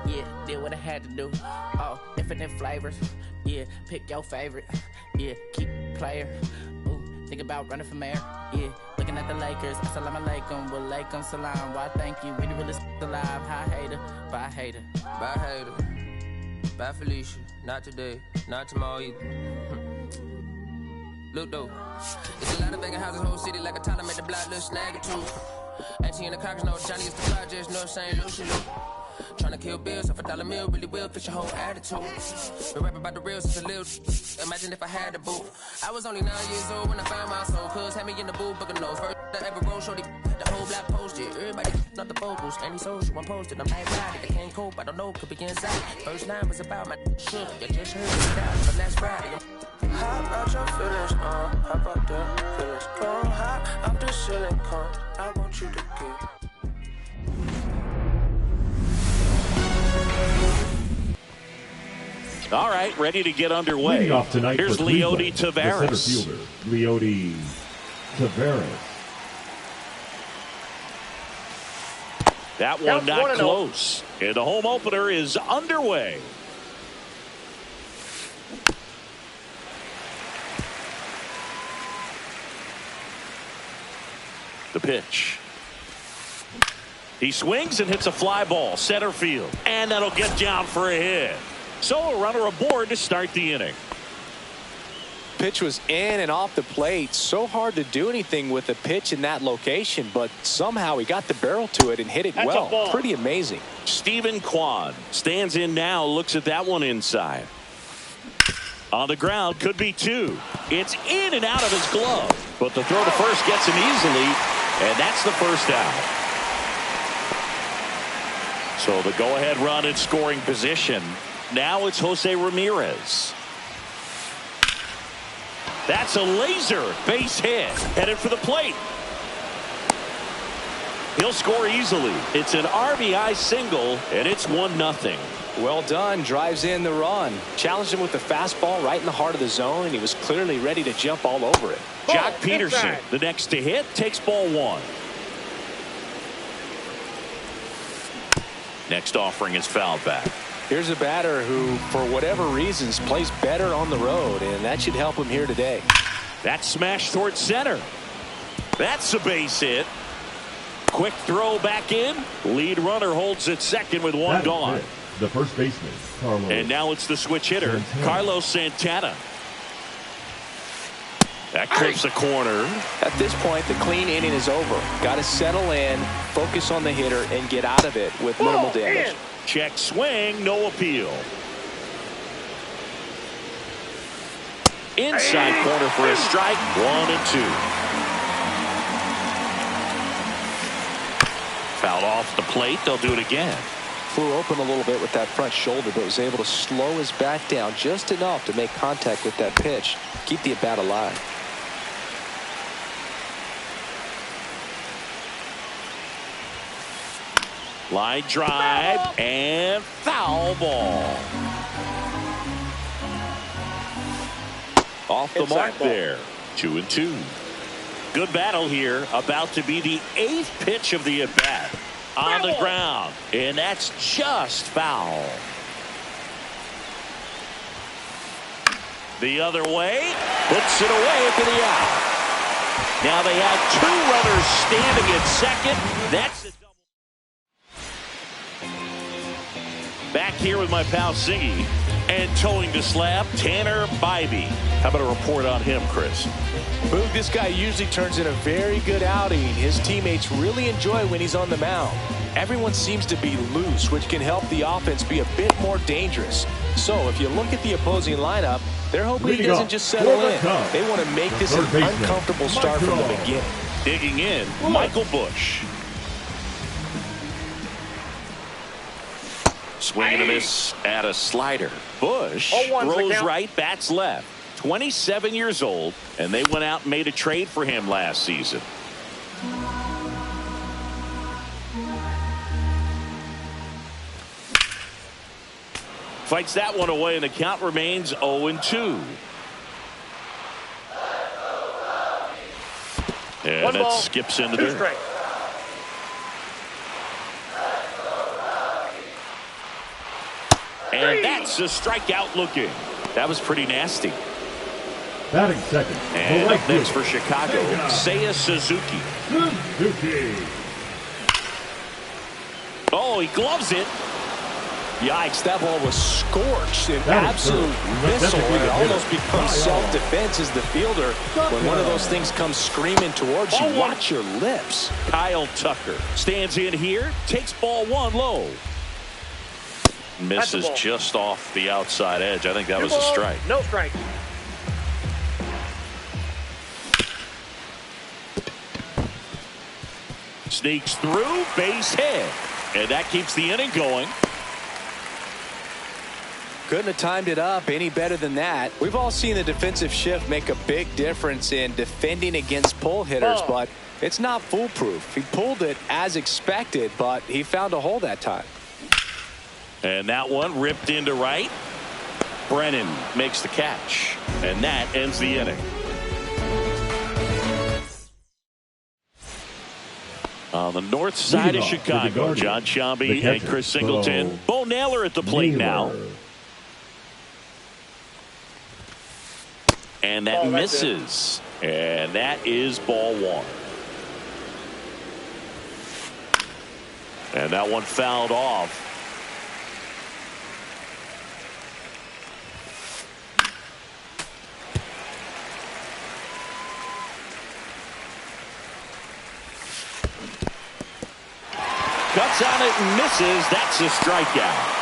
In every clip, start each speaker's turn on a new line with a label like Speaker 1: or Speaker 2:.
Speaker 1: Yeah, did what I had to do. Oh, infinite flavors. Yeah, pick your favorite. Yeah, keep player. Ooh, think about running for mayor. Yeah, looking at the Lakers. Assalamu alaikum, walaikum salam. Why thank you? We the realest alive. Hi hater, bye hater.
Speaker 2: Bye hater. Bye Felicia. Not today, not tomorrow either. Look though, it's a lot of vacant houses, whole city like a Tyler made the block look snag or two. 18 in the Congress, no Johnny is the projects, no St. Lucia. Tryna kill bills off $1 meal, really will fix your whole attitude. Been rapping about the real since a little. Imagine if I had a boo. I was only 9 years old when I found my soul. Cuz had me in the booth, booking nose. First I ever rolled, shorty, the whole block posted. Everybody not the vocals, any social, I'm posted. I'm like, right, I can't cope, I don't know, could be inside. First line was about my shook. You just heard it out, but last Friday. How about your feelings, how about the feelings? Go high, up the ceiling, come. I want you to get.
Speaker 3: All right, ready to get underway.
Speaker 4: Leading off tonight
Speaker 3: Here's
Speaker 4: for
Speaker 3: Leody
Speaker 4: Cleveland,
Speaker 3: Taveras.
Speaker 4: the center fielder, Leody Taveras.
Speaker 3: That one not close. And the home opener is underway. The pitch. He swings and hits a fly ball, center field. And that'll get down for a hit. So a runner aboard to start the inning.
Speaker 5: Pitch was in and off the plate. So hard to do anything with a pitch in that location, but somehow he got the barrel to it and hit it well. Pretty amazing.
Speaker 3: Steven Kwan stands in now, looks at that one inside. On the ground, could be two. It's in and out of his glove, but the throw to first gets him easily, and that's the first out. So the go-ahead run in scoring position. Now it's Jose Ramirez. That's a laser base hit. Headed for the plate. He'll score easily. It's an RBI single, and it's 1-0.
Speaker 5: Well done. Drives in the run. Challenged him with the fastball right in the heart of the zone, and he was clearly ready to jump all over it.
Speaker 3: Jock Peterson, the next to hit, takes ball one. Next offering is fouled back.
Speaker 5: Here's a batter who, for whatever reasons, plays better on the road, and that should help him here today.
Speaker 3: That smash towards center. That's a base hit. Quick throw back in. Lead runner holds at second with one gone.
Speaker 4: The first baseman, Carlos.
Speaker 3: And now it's the switch hitter,
Speaker 4: Santana.
Speaker 3: Carlos Santana. That clips a corner.
Speaker 5: At this point, the clean inning is over. Got to settle in, focus on the hitter, and get out of it with minimal damage.
Speaker 3: Check swing, no appeal. Inside corner for a strike, 1-2. Fouled off the plate, they'll do it again.
Speaker 5: Flew open a little bit with that front shoulder, but was able to slow his back down just enough to make contact with that pitch. Keep the at-bat alive.
Speaker 3: Line drive and foul ball. Off the mark there. 2-2. Good battle here. About to be the 8th pitch of the at-bat. On the ground. And that's just foul. The other way. Puts it away for the out. Now they have 2 runners standing at second. That's a double. Back here with my pal Siggy. And towing the slab, Tanner Bybee. How about a report on him, Chris?
Speaker 5: Boog, this guy usually turns in a very good outing. His teammates really enjoy when he's on the mound. Everyone seems to be loose, which can help the offense be a bit more dangerous. So if you look at the opposing lineup, they're hoping he doesn't just settle in. They want to make this an uncomfortable start from the beginning.
Speaker 3: Digging in, Michael Busch. Swing and a miss at a slider. Busch throws right, bats left. 27 years old, and they went out and made a trade for him last season. Fights that one away, and the count remains 0-2. And it skips into there. And that's a strikeout looking. That was pretty nasty.
Speaker 4: Batting second.
Speaker 3: And
Speaker 4: the
Speaker 3: up next for Chicago, Seiya Suzuki.
Speaker 4: Suzuki.
Speaker 3: Oh, he gloves it.
Speaker 5: Yikes, that ball was scorched. An
Speaker 4: That is
Speaker 5: absolute
Speaker 4: true.
Speaker 5: missile.
Speaker 4: Definitely
Speaker 5: It
Speaker 4: a
Speaker 5: almost
Speaker 4: hitter.
Speaker 5: becomes self-defense as the fielder. When one of those things comes screaming towards you, watch your lips.
Speaker 3: Kyle Tucker stands in here, takes ball one low. Misses just off the outside edge. I think that was a strike.
Speaker 6: No strike.
Speaker 3: Sneaks through, base hit. And that keeps the inning going.
Speaker 5: Couldn't have timed it up any better than that. We've all seen the defensive shift make a big difference in defending against pull hitters, but it's not foolproof. He pulled it as expected, but he found a hole that time.
Speaker 3: And that one ripped into right. Brennan makes the catch. And that ends the inning. On the north side of Chicago, John Sciambi and Chris Singleton. Bo Naylor at the plate now. And that misses. And that is ball one. And that one fouled off. Cuts on it and misses. That's a strikeout.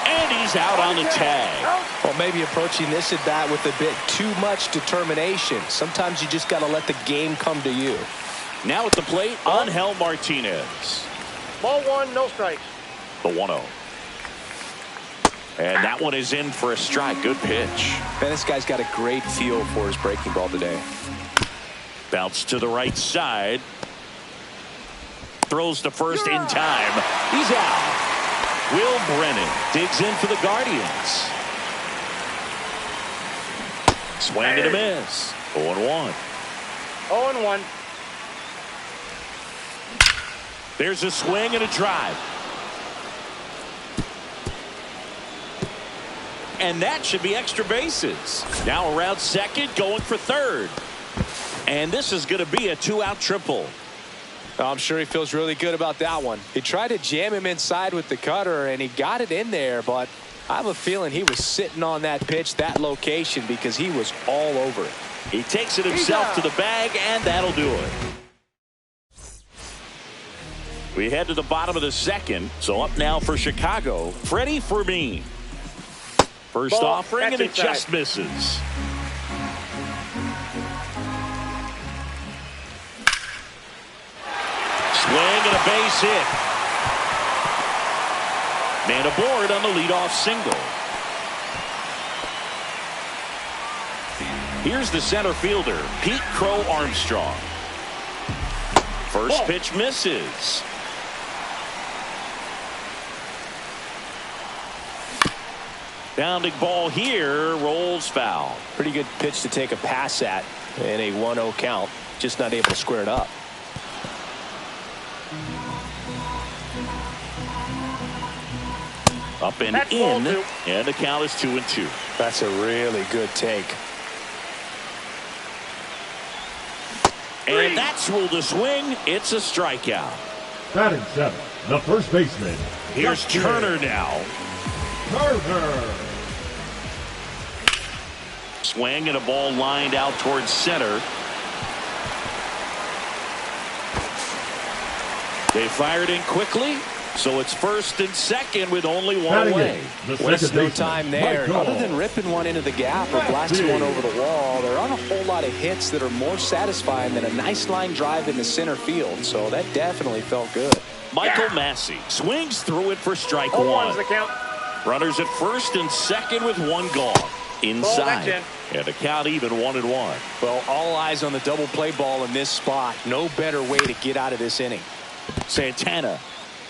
Speaker 3: And he's out on the tag.
Speaker 5: Well, maybe approaching this at bat with a bit too much determination. Sometimes you just got to let the game come to you.
Speaker 3: Now at the plate, Angel Martinez.
Speaker 6: Ball one, no strikes.
Speaker 3: The 1-0. And that one is in for a strike. Good pitch.
Speaker 5: Man, this guy's got a great feel for his breaking ball today.
Speaker 3: Bounce to the right side. Throws to first in time. He's out. Will Brennan digs in for the Guardians. Swing and a miss. 0-1.
Speaker 6: 0-1.
Speaker 3: There's a swing and a drive. And that should be extra bases. Now around second, going for third. And this is going to be a two-out triple.
Speaker 5: I'm sure he feels really good about that one. He tried to jam him inside with the cutter, and he got it in there, but I have a feeling he was sitting on that pitch, that location, because he was all over it.
Speaker 3: He takes it himself to the bag, and that'll do it. We head to the bottom of the second, so up now for Chicago, Freddie Fermin. First offering, and it just misses. Swing and a base hit. Man aboard on the leadoff single. Here's the center fielder, Pete Crow Armstrong. First pitch misses. Bounding ball here, rolls foul.
Speaker 5: Pretty good pitch to take a pass at in a 1-0 count. Just not able to square it up.
Speaker 3: Up and in, and the count is 2-2.
Speaker 5: That's a really good take.
Speaker 3: And that's ruled a swing. It's a strikeout.
Speaker 4: Batting seven, the first baseman.
Speaker 3: Here's Turner now.
Speaker 4: Turner.
Speaker 3: Swing and a ball lined out towards center. They fired in quickly, so it's first and second with only one away.
Speaker 5: Waste no time there. Other than ripping one into the gap or blasting one over the wall, there aren't a whole lot of hits that are more satisfying than a nice line drive in the center field, so that definitely felt good.
Speaker 3: Michael Massey swings through it for strike one.
Speaker 6: The count.
Speaker 3: Runners at first and second with one gone. Inside. And the count even 1-1.
Speaker 5: Well, all eyes on the double play ball in this spot. No better way to get out of this inning.
Speaker 3: Santana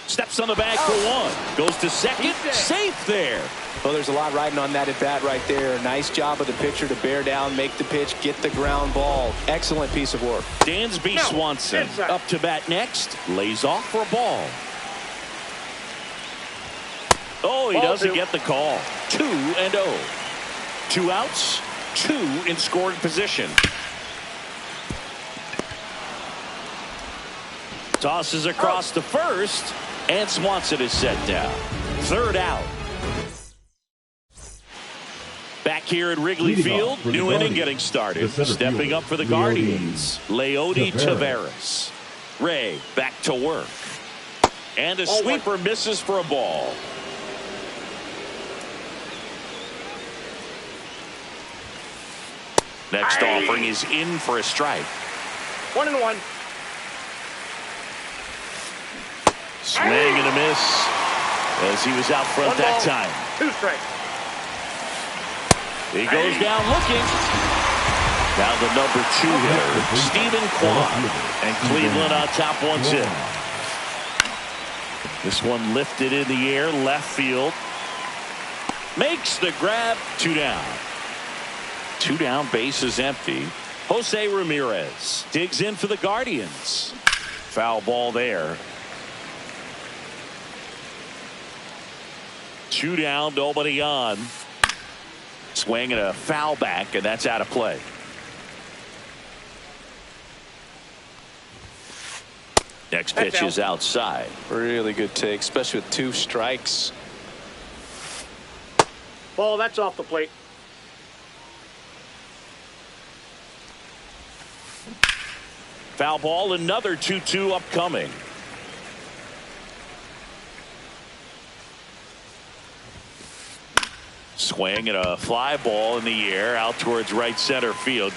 Speaker 3: steps on the bag for one. Goes to second. Safe there.
Speaker 5: Well, there's a lot riding on that at bat right there. Nice job of the pitcher to bear down, make the pitch, get the ground ball. Excellent piece of work.
Speaker 3: Dansby Swanson up to bat next. Lays off for a ball. Oh, he
Speaker 6: Ball
Speaker 3: doesn't
Speaker 6: two.
Speaker 3: get the call. 2-0. 2 outs, 2 in scoring position. Tosses across to first, and Swanson is set down. 3rd out. Back here at Wrigley
Speaker 4: Leading
Speaker 3: Field,
Speaker 4: off for the
Speaker 3: new inning
Speaker 4: Guardians,
Speaker 3: getting started.
Speaker 4: the center
Speaker 3: Stepping
Speaker 4: fielder,
Speaker 3: up for the
Speaker 4: Leody
Speaker 3: Guardians, Leody
Speaker 4: Taveras.
Speaker 3: Taveras. Ray back to work. And a
Speaker 6: Ball
Speaker 3: sweeper misses for a ball. Next offering is in for a strike.
Speaker 6: 1-1.
Speaker 3: Swing and a miss as he was out front
Speaker 6: 1
Speaker 3: that
Speaker 6: ball,
Speaker 3: time.
Speaker 6: 2 strikes.
Speaker 3: He goes down looking. Now the number 2 hitter, Stephen Kwan. And Cleveland on top 1-0. This one lifted in the air, left field. Makes the grab, 2 down. 2 down, base is empty. Jose Ramirez digs in for the Guardians. Foul ball there. 2 down, nobody on. Swing and a foul back, and that's out of play. Next pitch is outside.
Speaker 5: Really good take, especially with 2 strikes.
Speaker 6: Ball, that's off the plate.
Speaker 3: Foul ball, another 2-2 upcoming. Swing and a fly ball in the air out towards right center field.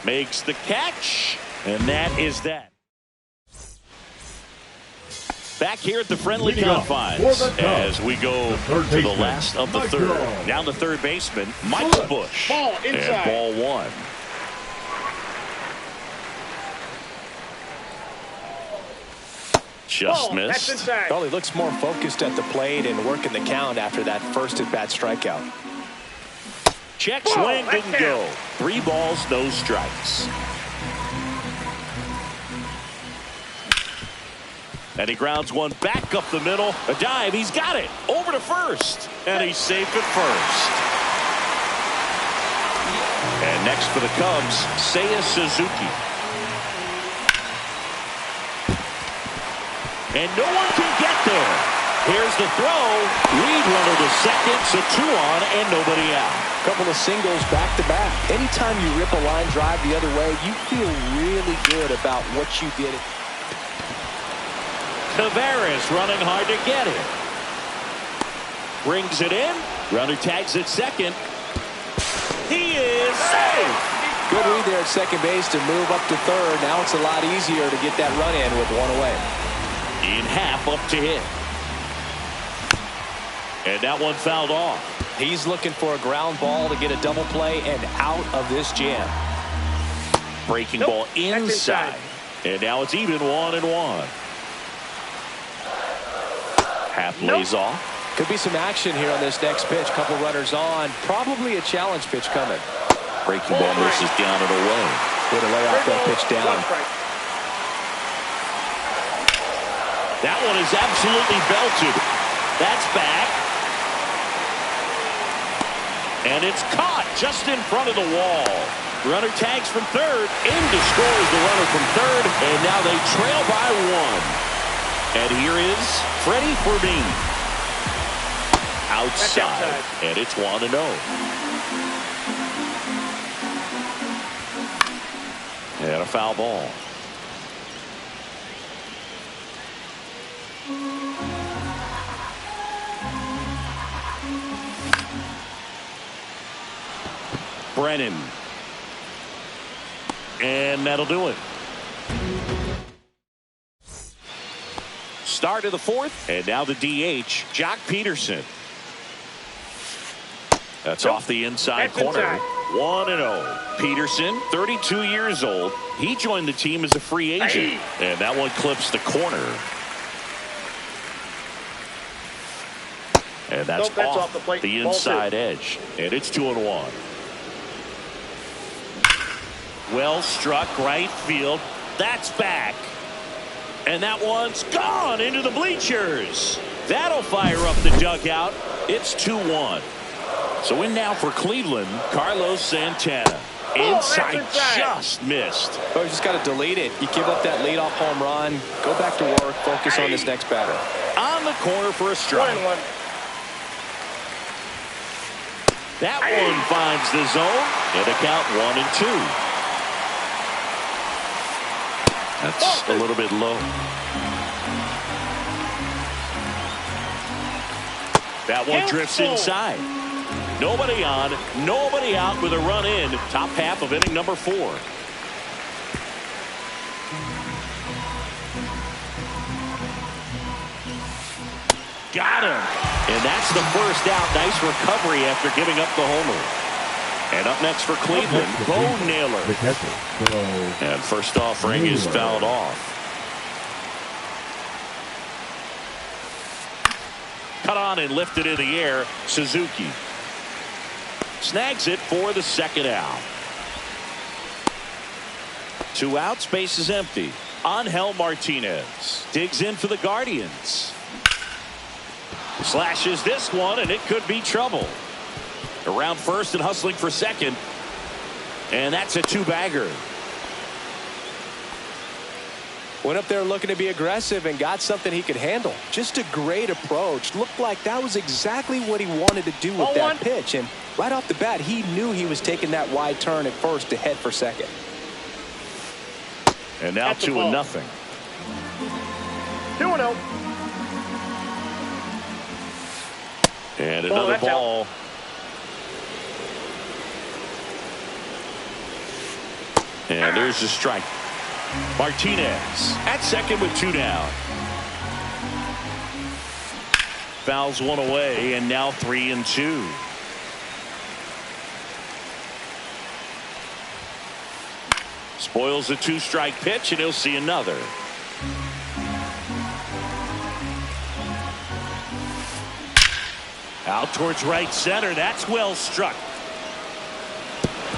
Speaker 3: Makes the catch, and that is that. Back here at the friendly
Speaker 4: Leading off
Speaker 3: confines
Speaker 4: for the Cubs,
Speaker 3: as we go
Speaker 4: the third
Speaker 3: to the
Speaker 4: baseman,
Speaker 3: last of the
Speaker 4: Mike
Speaker 3: 3rd.
Speaker 4: Bush.
Speaker 3: Down the 3rd baseman, Michael Bush.
Speaker 6: Ball
Speaker 3: And
Speaker 6: inside.
Speaker 3: ball 1. Just
Speaker 6: Ball, that's
Speaker 3: missed.
Speaker 6: inside.
Speaker 5: Well, he looks more focused at the plate and working the count after that first at-bat strikeout.
Speaker 3: Check
Speaker 6: Ball,
Speaker 3: swing
Speaker 6: that's
Speaker 3: didn't
Speaker 6: down.
Speaker 3: go. 3 balls, no strikes. And he grounds one back up the middle. A dive, he's got it. Over to first. And he's safe at first. And next for the Cubs, Seiya Suzuki. And no one can get there. Here's the throw. Lead runner to second, so 2 on and nobody out.
Speaker 5: Couple of singles back-to-back. Anytime you rip a line drive the other way, you feel really good about what you did.
Speaker 3: Taveras running hard to get it. Brings it in. Runner tags at second. He is safe.
Speaker 5: Good read there at second base to move up to 3rd. Now it's a lot easier to get that run in with 1 away.
Speaker 3: In half up to hit. And that one fouled off.
Speaker 5: He's looking for a ground ball to get a double play and out of this jam.
Speaker 3: Breaking
Speaker 6: Nope,
Speaker 3: ball
Speaker 6: that's
Speaker 3: inside.
Speaker 6: inside.
Speaker 3: And now it's even 1-1. Half lays off.
Speaker 5: Could be some action here on this next pitch. Couple runners on. Probably a challenge pitch coming.
Speaker 3: Breaking ball misses down and away.
Speaker 5: Way to lay off that pitch down.
Speaker 6: 1 strike.
Speaker 3: That one is absolutely belted. That's back. And it's caught just in front of the wall. Runner tags from 3rd. In scores the runner from 3rd. And now they trail by 1. And here is Freddie Fermin. Outside. And it's 1-0. And a foul ball. Brennan. And that'll do it. Start of the 4th. And now the DH, Jock Peterson. That's off the inside
Speaker 6: That's
Speaker 3: corner.
Speaker 6: inside.
Speaker 3: 1-0. Peterson, 32 years old. He joined the team as a free agent. And that one clips the corner. And that's,
Speaker 6: Nope, that's
Speaker 3: off
Speaker 6: off the plate.
Speaker 3: the
Speaker 6: Ball
Speaker 3: inside
Speaker 6: 2.
Speaker 3: edge. And it's 2-1. Well struck right field. That's back. And that one's gone into the bleachers. That'll fire up the dugout. It's 2-1. So in now for Cleveland, Carlos Santana. Inside, just missed.
Speaker 5: Oh, you just got to delete it. You give up that leadoff home run. Go back to work. Focus on this next batter.
Speaker 3: On the corner for a strike.
Speaker 6: 1-1.
Speaker 3: That one finds the zone. And a count 1-2. That's a little bit low. That one drifts inside. Nobody on, nobody out with a run in. Top half of inning number 4. Got him. And that's the first out. Nice recovery after giving up the homer. And up next for Cleveland, Bo Naylor.
Speaker 4: The catcher.
Speaker 3: And first offering is fouled off. Cut on and lifted in the air. Suzuki snags it for the second out. 2 outs, base is empty. Angel Martinez digs in for the Guardians. Slashes this one, and it could be trouble. Around first and hustling for second. And that's a 2-bagger.
Speaker 5: Went up there looking to be aggressive and got something he could handle. Just a great approach. Looked like that was exactly what he wanted to do with that pitch. And right off the bat, he knew he was taking that wide turn at first to head for second.
Speaker 3: And now 2-0.
Speaker 6: 2-0.
Speaker 3: And another ball. And there's the strike. Martinez at second with 2 down. Fouls one away, and now 3-2. Spoils the 2-strike pitch, and he'll see another. Out towards right center. That's well struck.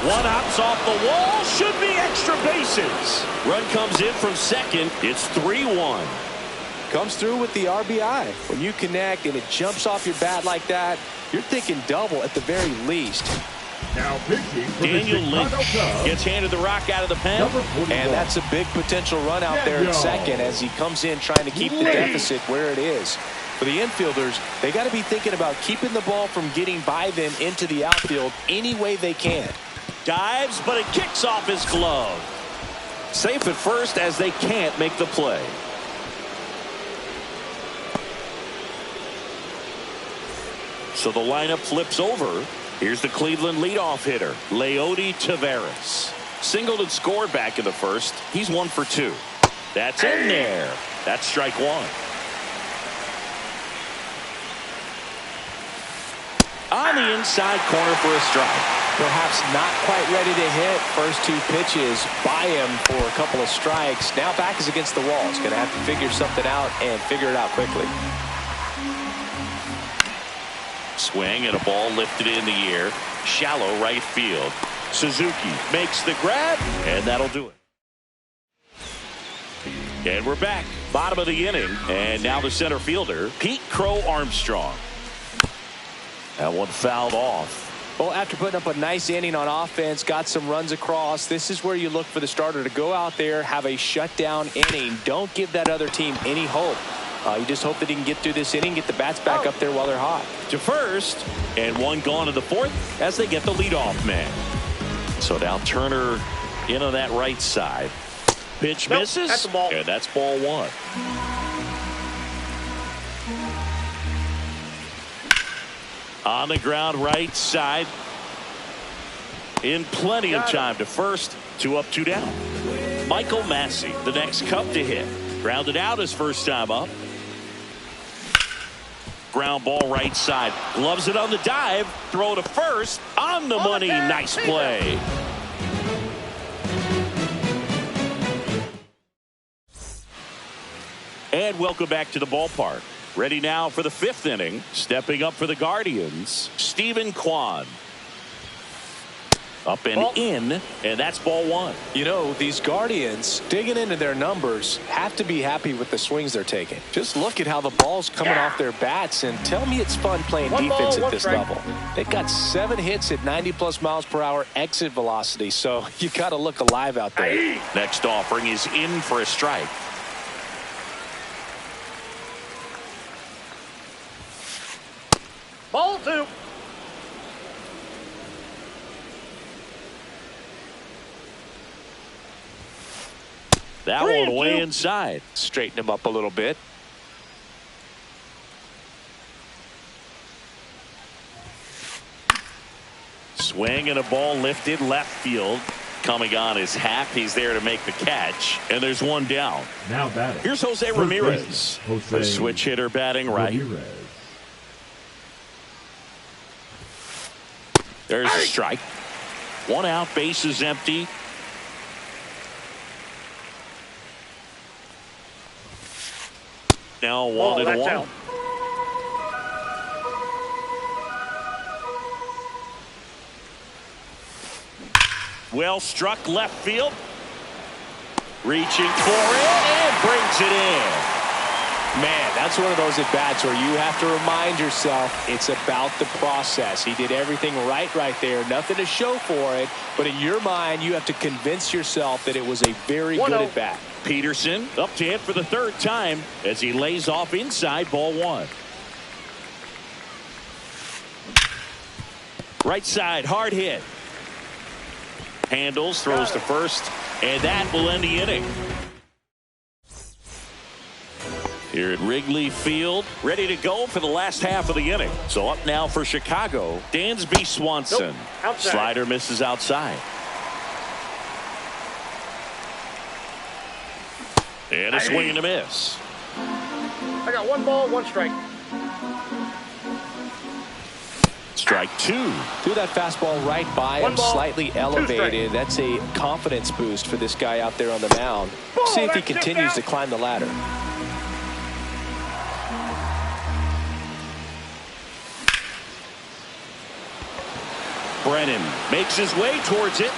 Speaker 3: One out's off the wall. Should be extra bases. Run comes in from second. It's 3-1.
Speaker 5: Comes through with the RBI. When you connect and it jumps off your bat like that, you're thinking double at the very least.
Speaker 4: Now pitching for
Speaker 3: Daniel
Speaker 4: the
Speaker 3: Lynch
Speaker 4: Chicago Cubs,
Speaker 3: gets handed the rock out of the pen.
Speaker 5: And that's a big potential run out there at second as he comes in trying to keep the deficit where it is. For the infielders, they got to be thinking about keeping the ball from getting by them into the outfield any way they can.
Speaker 3: Dives, but it kicks off his glove. Safe at first as they can't make the play. So the lineup flips over. Here's the Cleveland leadoff hitter, Leody Taveras. Singled and scored back in the first. He's 1 for 2. That's in there. That's strike 1. On the inside corner for a strike.
Speaker 5: Perhaps not quite ready to hit. First 2 pitches by him for a couple of strikes. Now back is against the wall. He's going to have to figure something out and figure it out quickly.
Speaker 3: Swing and a ball lifted in the air. Shallow right field. Suzuki makes the grab, and that'll do it. And we're back. Bottom of the inning. And now the center fielder, Pete Crow Armstrong. That one fouled off.
Speaker 5: Well, after putting up a nice inning on offense, got some runs across, this is where you look for the starter to go out there, have a shutdown inning. Don't give that other team any hope. You just hope that he can get through this inning, get the bats back up there while they're hot.
Speaker 3: To first, and one gone to the fourth as they get the leadoff man. So now Turner in on that right side. Pitch misses,
Speaker 6: that's a ball.
Speaker 3: and that's ball 1. On the ground right side. In plenty of time to first. 2 up, 2 down. Michael Massey, the next Cub to hit. Grounded out his first time up. Ground ball right side. Gloves it on the dive. Throw to first. On the money. Nice play. And welcome back to the ballpark. Ready now for the 5th inning. Stepping up for the Guardians, Stephen Kwan. Up and
Speaker 6: Ball.
Speaker 3: in, and that's ball one.
Speaker 5: You know, these Guardians, digging into their numbers, have to be happy with the swings they're taking. Just look at how the ball's coming off their bats, and tell me it's fun playing
Speaker 6: One
Speaker 5: defense
Speaker 6: ball,
Speaker 5: at this
Speaker 6: one strike.
Speaker 5: level. They've got 7 hits at 90+ miles per hour exit velocity, so you got to look alive out there.
Speaker 3: Next offering is in for a strike.
Speaker 6: Ball 2.
Speaker 3: That
Speaker 6: 3
Speaker 3: one
Speaker 6: and
Speaker 3: way
Speaker 6: 2.
Speaker 3: inside.
Speaker 5: Straighten him up a little bit.
Speaker 3: Swing and a ball lifted left field. Coming on his half. He's there to make the catch. And there's one down.
Speaker 4: Now batting.
Speaker 3: Here's Jose
Speaker 4: First
Speaker 3: Ramirez.
Speaker 4: baseman, Jose
Speaker 3: A switch hitter batting right.
Speaker 4: Ramirez.
Speaker 3: There's a strike. 1 out, base is empty. Now 1 and
Speaker 6: that's
Speaker 3: 1.
Speaker 6: out.
Speaker 3: Well struck left field. Reaching for it and brings it in.
Speaker 5: Man, that's one of those at-bats where you have to remind yourself it's about the process. He did everything right there. Nothing to show for it. But in your mind, you have to convince yourself that it was a very good
Speaker 6: 1-0.
Speaker 5: at-bat.
Speaker 3: Peterson up to hit for the 3rd time as he lays off inside ball 1. Right side, hard hit. Handles, throws to first, and that will end the inning. Here at Wrigley Field, ready to go for the last half of the inning. So up now for Chicago, Dansby Swanson.
Speaker 6: Nope. Outside.
Speaker 3: Slider misses outside. And a swing and a miss.
Speaker 6: I got 1 ball, 1 strike.
Speaker 3: Strike 2.
Speaker 5: Threw that fastball right by
Speaker 6: One
Speaker 5: him,
Speaker 6: ball,
Speaker 5: slightly
Speaker 6: 2
Speaker 5: elevated.
Speaker 6: strikes.
Speaker 5: That's a confidence boost for this guy out there on the mound.
Speaker 6: Ball,
Speaker 5: See if he
Speaker 6: that's just
Speaker 5: continues
Speaker 6: out.
Speaker 5: to climb the ladder.
Speaker 3: Brennan makes his way towards it.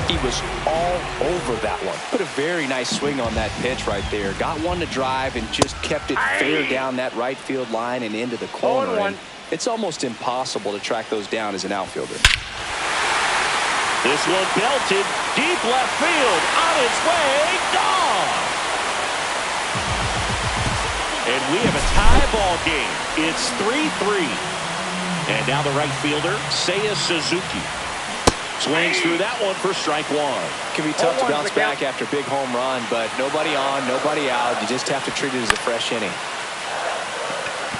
Speaker 5: He was all over that one. Put a very nice swing on that pitch right there. Got one to drive and just kept it fair down that right field line and into the corner.
Speaker 6: 0-1.
Speaker 5: And it's almost impossible to track those down as an outfielder.
Speaker 3: This one belted deep left field, on its way, gone. And we have a tie ball game. It's 3-3. And now the right fielder, Seiya Suzuki. Swings through that one for strike 1.
Speaker 5: Can be tough to
Speaker 6: 0-1
Speaker 5: bounce
Speaker 6: the
Speaker 5: back
Speaker 6: count.
Speaker 5: after a big home run, but nobody on, nobody out. You just have to treat it as a fresh inning.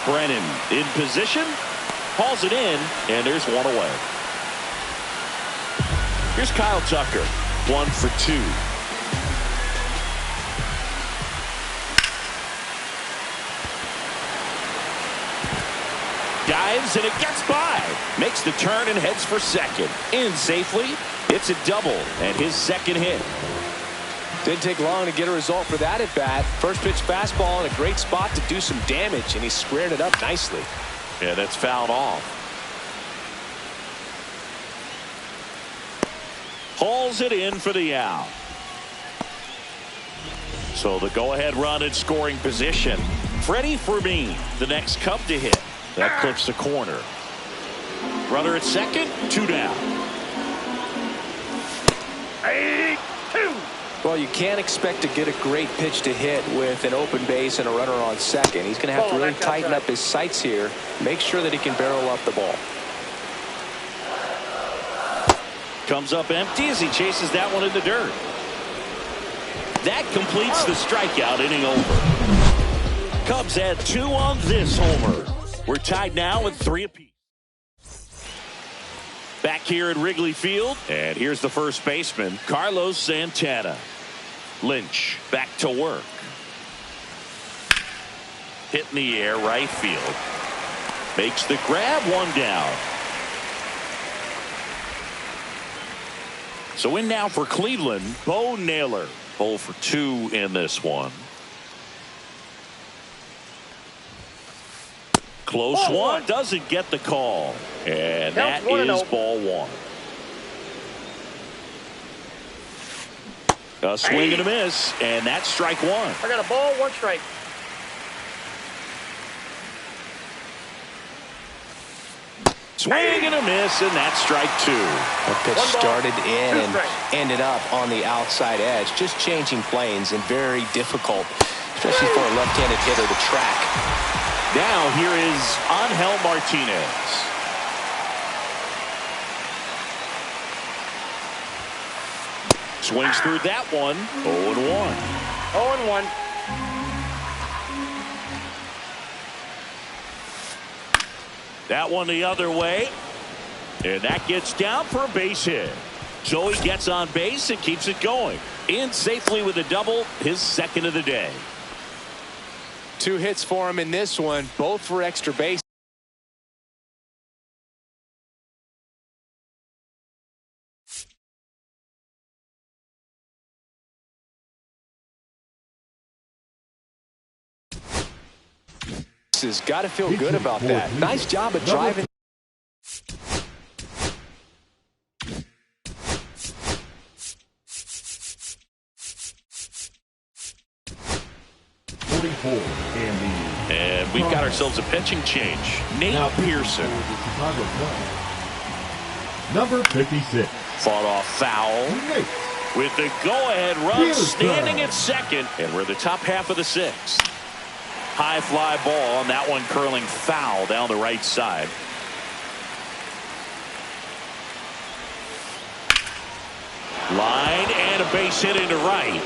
Speaker 3: Brennan in position, hauls it in, and there's one away. Here's Kyle Tucker, 1 for 2. Dives and it gets by. Makes the turn and heads for second. In safely. It's a double and his 2nd hit.
Speaker 5: Didn't take long to get a result for that at bat. First pitch fastball in a great spot to do some damage, and he squared it up nicely.
Speaker 3: Yeah, that's fouled off. Hauls it in for the out. So the go-ahead run in scoring position. Freddie Fermin, the next Cub to hit. That clips the corner. Runner at second, 2 down.
Speaker 6: 8-2.
Speaker 5: Well, you can't expect to get a great pitch to hit with an open base and a runner on second. He's going to have to
Speaker 6: Ball,
Speaker 5: really
Speaker 6: that's
Speaker 5: tighten
Speaker 6: outside.
Speaker 5: up his sights here. Make sure that he can barrel up the ball.
Speaker 3: Comes up empty as he chases that one in the dirt. That completes the strikeout, inning over. Cubs add 2 on this homer. We're tied now with 3 apiece. Back here at Wrigley Field, and here's the first baseman, Carlos Santana. Lynch back to work. Hit in the air, right field. Makes the grab, 1 down. So in now for Cleveland, Bo Naylor. 0 for 2 in this one. Close one, doesn't get the call. And that is ball one. A swing and a miss, and that's strike one.
Speaker 6: I got a ball, 1 strike.
Speaker 3: Swing and a miss, and that's strike 2.
Speaker 5: The pitch started in and ended up on the outside edge. Just changing planes and very difficult, especially for a left-handed hitter to track.
Speaker 3: Now here is Angel Martinez. Swings through that one. 0-1.
Speaker 6: 0-1.
Speaker 3: That one the other way. And that gets down for a base hit. So he gets on base and keeps it going. In safely with a double, his second of the day.
Speaker 5: 2 hits for him in this one, both for extra base. Has got to feel good about that. Nice job of driving.
Speaker 3: And we've got ourselves a pitching change. Nate Pearson.
Speaker 4: Number 56.
Speaker 3: Fought off foul. With the go-ahead run standing at second. And we're the top half of the 6th. High fly ball, and that one curling foul down the right side. Line and a base hit into right.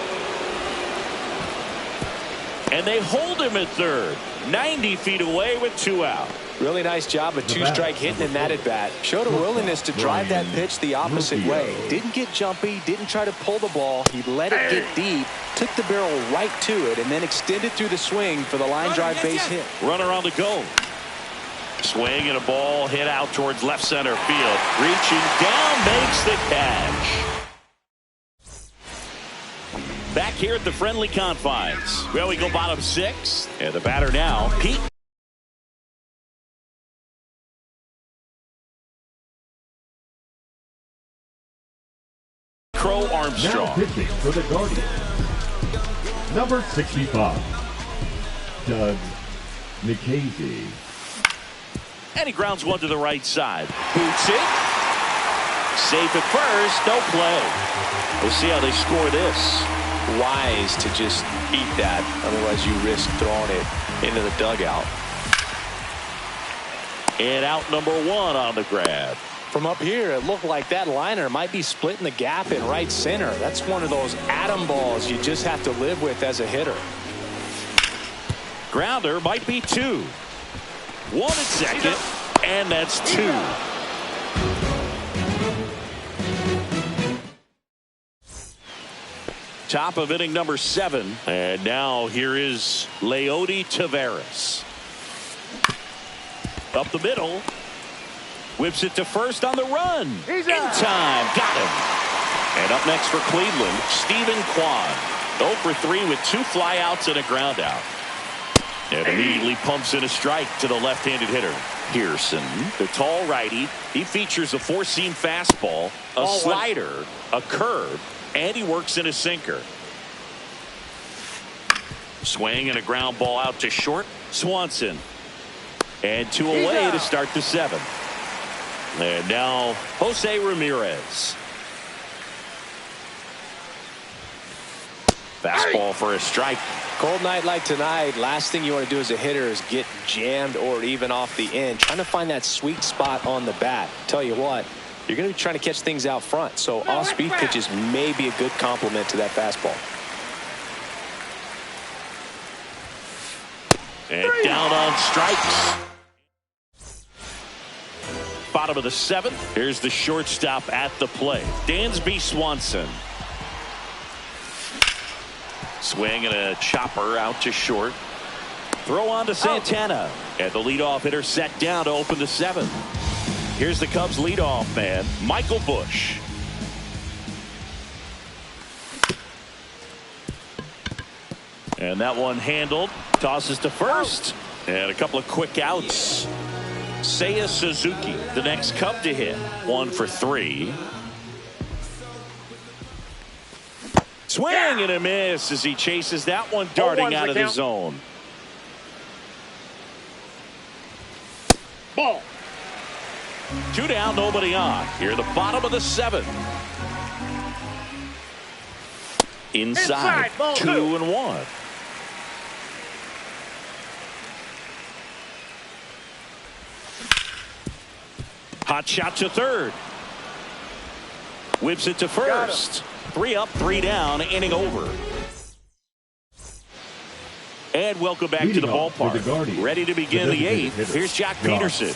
Speaker 3: And they hold him at third. 90 feet away with 2 out.
Speaker 5: Really nice job of 2-strike hitting in that at bat. Showed a willingness to drive that pitch the opposite way. Didn't get jumpy, didn't try to pull the ball. He let it get deep, took the barrel right to it, and then extended through the swing for the line drive base hit.
Speaker 3: Runner on the go. Swing and a ball hit out towards left center field. Reaching down, makes the catch. Back here at the friendly confines. Well, we go bottom 6. And the batter now, Pete. Crow Armstrong.
Speaker 4: Now pitching for the Guardians. Number 65. Doug Nikhazy.
Speaker 3: And he grounds one to the right side. Boots it. Safe at first. No play. We'll see how they score this.
Speaker 5: Wise to just eat that. Otherwise, you risk throwing it into the dugout.
Speaker 3: And out number 1 on the grab.
Speaker 5: From up here, it looked like that liner might be splitting the gap in right center. That's one of those atom balls you just have to live with as a hitter.
Speaker 3: Grounder might be 2. 1 at second, and that's 2. Top of inning number 7. And now here is Leody Taveras. Up the middle. Whips it to first on the run. In time. Got him. And up next for Cleveland, Stephen Kwan. 0 for 3 with 2 flyouts and a ground out. And immediately pumps in a strike to the left-handed hitter. Pearson, the tall righty. He features a 4-seam fastball, a slider, a curve, and he works in a sinker. Swing and a ground ball out to short. Swanson. And 2 away to start the 7th. And now Jose Ramirez. Fastball for a strike.
Speaker 5: Cold night like tonight, last thing you want to do as a hitter is get jammed or even off the end. Trying to find that sweet spot on the bat. Tell you what, you're going to be trying to catch things out front. So off-speed pitches may be a good complement to that fastball.
Speaker 3: And down on strikes. Bottom of the 7th. Here's the shortstop at the plate. Dansby Swanson. Swing and a chopper out to short. Throw on to Santana. And the leadoff hitter set down to open the 7th. Here's the Cubs leadoff man, Michael Busch. And that one handled. Tosses to first. And a couple of quick outs. Seiya Suzuki, the next Cub to hit. 1 for 3. Swing and a miss as he chases that one darting out of the zone.
Speaker 6: Ball.
Speaker 3: 2 down, nobody on. Here the bottom of the 7th. Inside,
Speaker 6: ball
Speaker 3: 2 and 1. Hot shot to third. Whips it to first. 3 up, 3 down, inning over. And welcome back to the ballpark. Ready to begin the 8th. Here's Jack Peterson.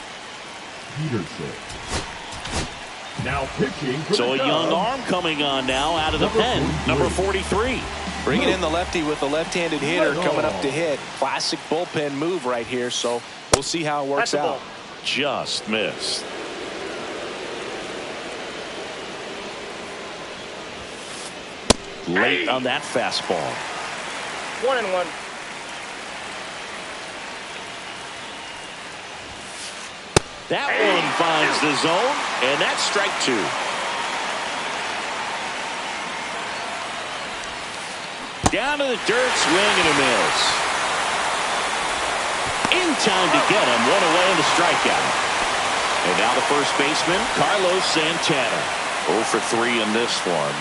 Speaker 4: Now pitching for
Speaker 3: So a young arm coming on now out of the pen. Number 43.
Speaker 5: Bringing in the lefty with a left-handed hitter coming up to hit. Classic bullpen move right here, so we'll see how it works out.
Speaker 3: Just missed. Late on that fastball.
Speaker 6: 1-1.
Speaker 3: That one finds the zone, and that's strike 2. Down to the dirt, swing and a miss. In time to get him, 1 away on the strikeout. And now the first baseman, Carlos Santana. 0 for 3 in this one.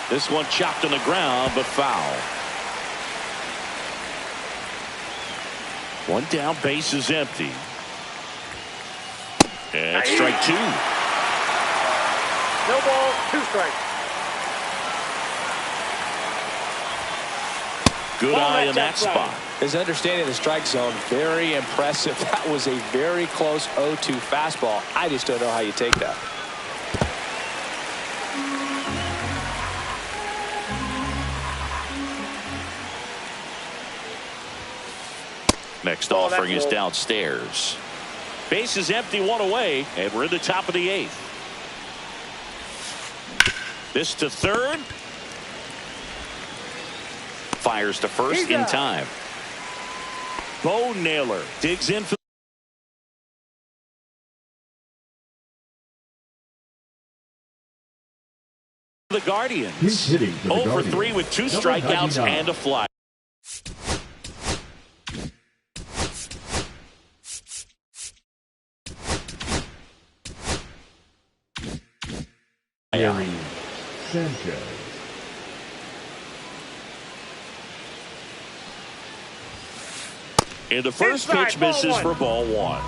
Speaker 3: This one chopped on the ground, but foul. 1 down, base is empty. And strike 2.
Speaker 6: No ball, 2 strikes.
Speaker 3: Good eye in that spot.
Speaker 5: His understanding of the strike zone, very impressive. That was a very close 0-2 fastball. I just don't know how you take that.
Speaker 3: Next offering is downstairs. Base is empty, 1 away, and we're in the top of the 8th. This to third. Fires to first in time. Bo Naylor digs in for the Guardians.
Speaker 4: He's hitting for the
Speaker 3: 0 for
Speaker 4: Guardians.
Speaker 3: 3 with 2
Speaker 4: Number
Speaker 3: strikeouts
Speaker 4: 99.
Speaker 3: and a fly.
Speaker 4: Gary Sanchez.
Speaker 3: And the first
Speaker 6: Inside,
Speaker 3: pitch misses
Speaker 6: ball 1.
Speaker 3: for ball 1.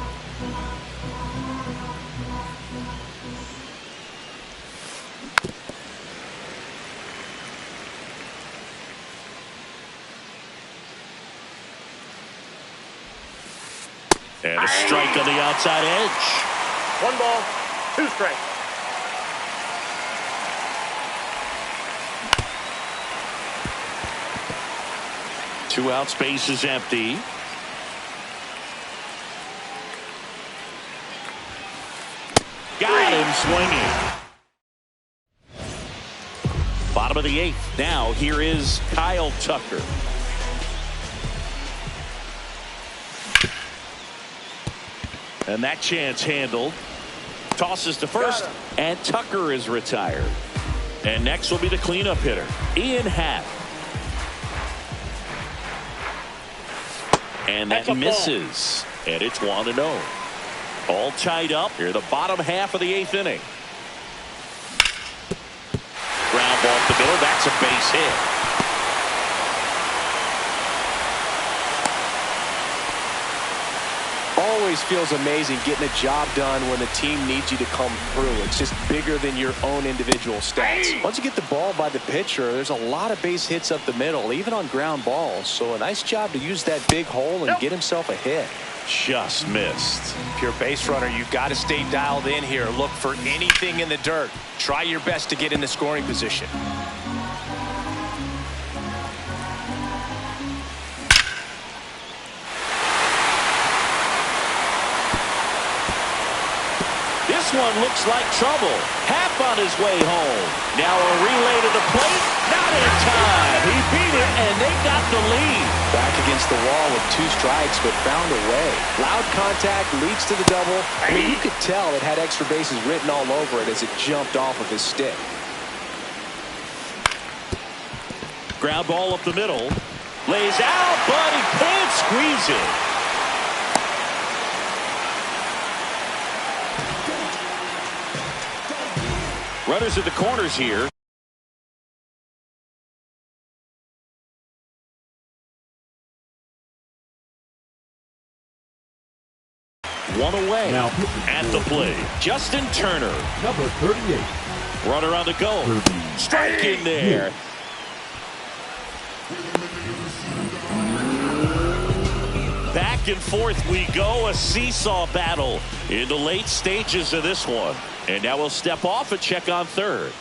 Speaker 3: And a strike on the outside edge.
Speaker 6: 1 ball, 2 strikes.
Speaker 3: Two outs, base is empty. Got him swinging. Bottom of the 8th. Now here is Kyle Tucker. And that chance handled. Tosses to first, and Tucker is retired. And next will be the cleanup hitter, Ian Happ. And that misses. And it's 1-0. All tied up here, the bottom half of the 8th inning. Ground ball up the middle. That's a base hit.
Speaker 5: Always feels amazing getting a job done when the team needs you to come through. It's just bigger than your own individual stats. Once you get the ball by the pitcher, there's a lot of base hits up the middle, even on ground balls. So a nice job to use that big hole and get himself a hit.
Speaker 3: Just missed.
Speaker 5: If you're a base runner, you've got to stay dialed in here. Look for anything in the dirt. Try your best to get in the scoring position.
Speaker 3: This one looks like trouble. Happ on his way home. Now a relay to the plate. Not Not in time. He beat it, and they got the lead.
Speaker 5: Back against the wall with 2 strikes, but found a way. Loud contact leads to the double. I mean, you could tell it had extra bases written all over it as it jumped off of his stick.
Speaker 3: Ground ball up the middle. Lays out, but he can't squeeze it. Runners at the corners here. One away.
Speaker 4: Now
Speaker 3: at the plate, Justin Turner.
Speaker 4: Number 38.
Speaker 3: Runner on the go. Strike in there. Back and forth we go, a seesaw battle in the late stages of this one. And now we'll step off and check on third.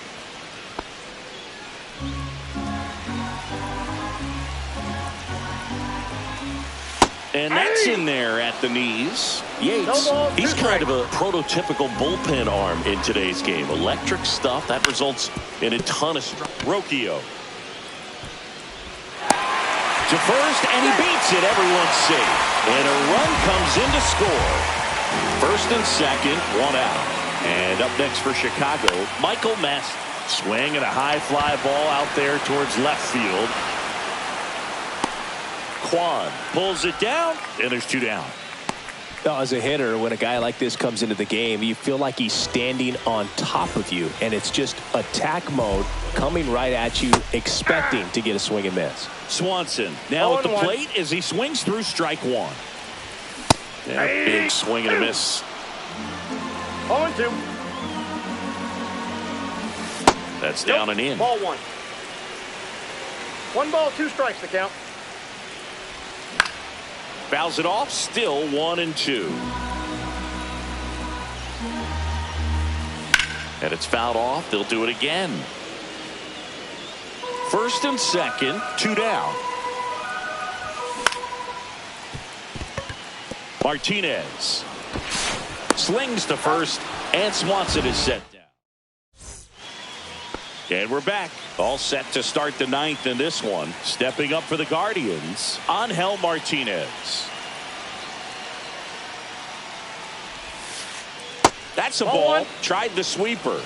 Speaker 3: And that's in there at the knees. Yates, he's kind of a prototypical bullpen arm in today's game. Electric stuff that results in a ton of Rocchio. To first, and he beats it. Everyone's safe. And a run comes in to score. First and second, 1 out. And up next for Chicago, Michael Mast. Swing and a high fly ball out there towards left field. Kwan pulls it down, and there's 2 down.
Speaker 5: As a hitter, when a guy like this comes into the game, you feel like he's standing on top of you, and it's just attack mode coming right at you, expecting to get a swing and miss.
Speaker 3: Swanson now at the plate as he swings through strike 1. Yeah, big swing and a miss.
Speaker 6: 0-2.
Speaker 3: That's down and in.
Speaker 6: Ball 1. 1 ball, 2 strikes to count.
Speaker 3: Fouls it off, still 1-2. And it's fouled off. They'll do it again. First and second, 2 down. Martinez slings to first, and Swanson is set down. And we're back. All set to start the 9th in this one. Stepping up for the Guardians, Angel Martinez. That's a ball.
Speaker 6: 1.
Speaker 3: Tried the sweeper.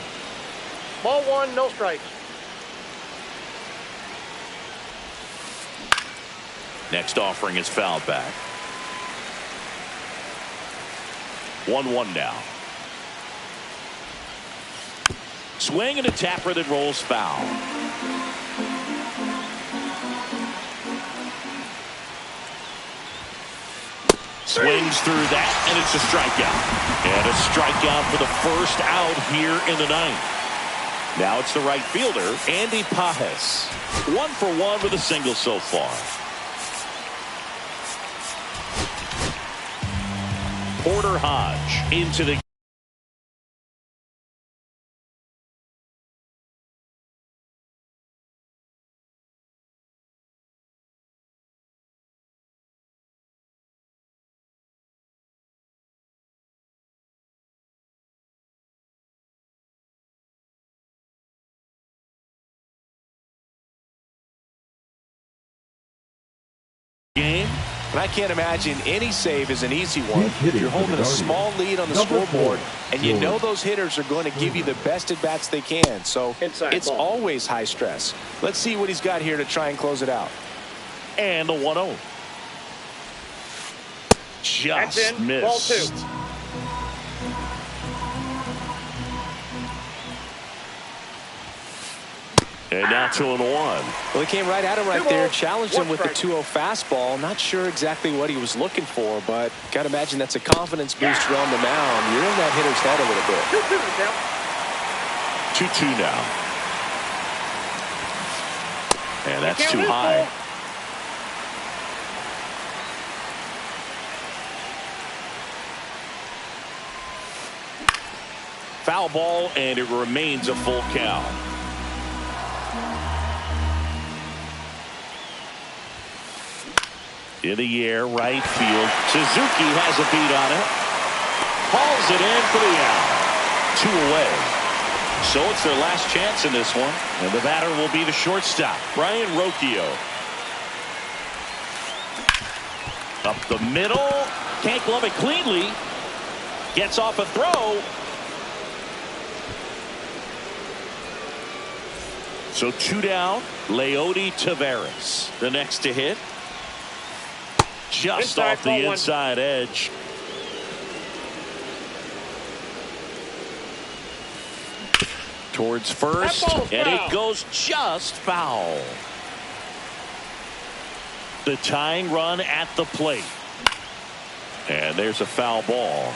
Speaker 6: Ball 1, no strikes.
Speaker 3: Next offering is fouled back. 1-1 now. Swing and a tapper that rolls foul. Swings through that, and it's a strikeout. And a strikeout for the first out here in the 9th. Now it's the right fielder, Andy Pages. 1 for 1 with a single so far. Porter Hodge into the game.
Speaker 5: And I can't imagine any save is an easy one. If you're holding a small lead on the scoreboard, and you know those hitters are going to give you the best at-bats they can. So it's always high stress. Let's see what he's got here to try and close it out.
Speaker 3: And the 1-0. Just missed.
Speaker 6: Ball 2.
Speaker 3: And now 2-1.
Speaker 5: Well, he came right at him right there, challenged him with the 2-0 fastball. Not sure exactly what he was looking for, but got to imagine that's a confidence booster on the mound. You're in that hitter's head a little bit.
Speaker 3: 2-2 now. And that's too high. Foul ball, and it remains a full count. In the air, right field. Suzuki has a beat on it. Hauls it in for the out. 2 away. So it's their last chance in this one. And the batter will be the shortstop, Brian Rocchio. Up the middle. Can't glove it cleanly. Gets off a throw. So 2 down. Leody Taveras, the next to hit. Just off the inside edge. Towards first, and it goes just foul. The tying run at the plate. And there's a foul ball.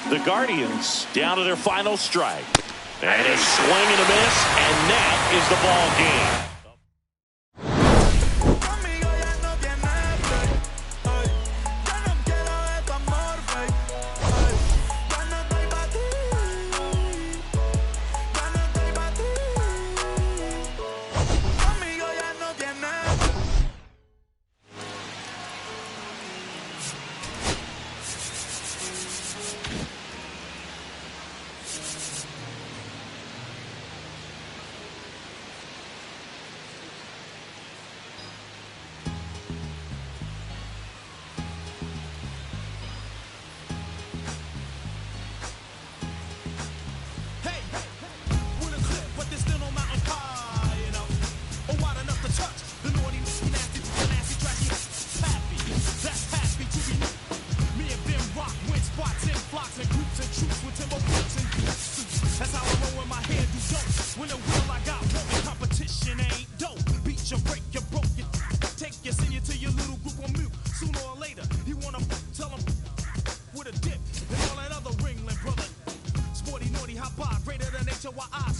Speaker 3: The Guardians down to their final strike. And a swing and a miss, and that is the ball game.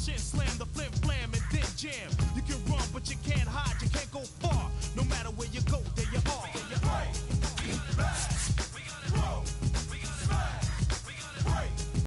Speaker 7: Slam the flim flam and then jam. You can run, but you can't hide. You can't go far. No matter where you go,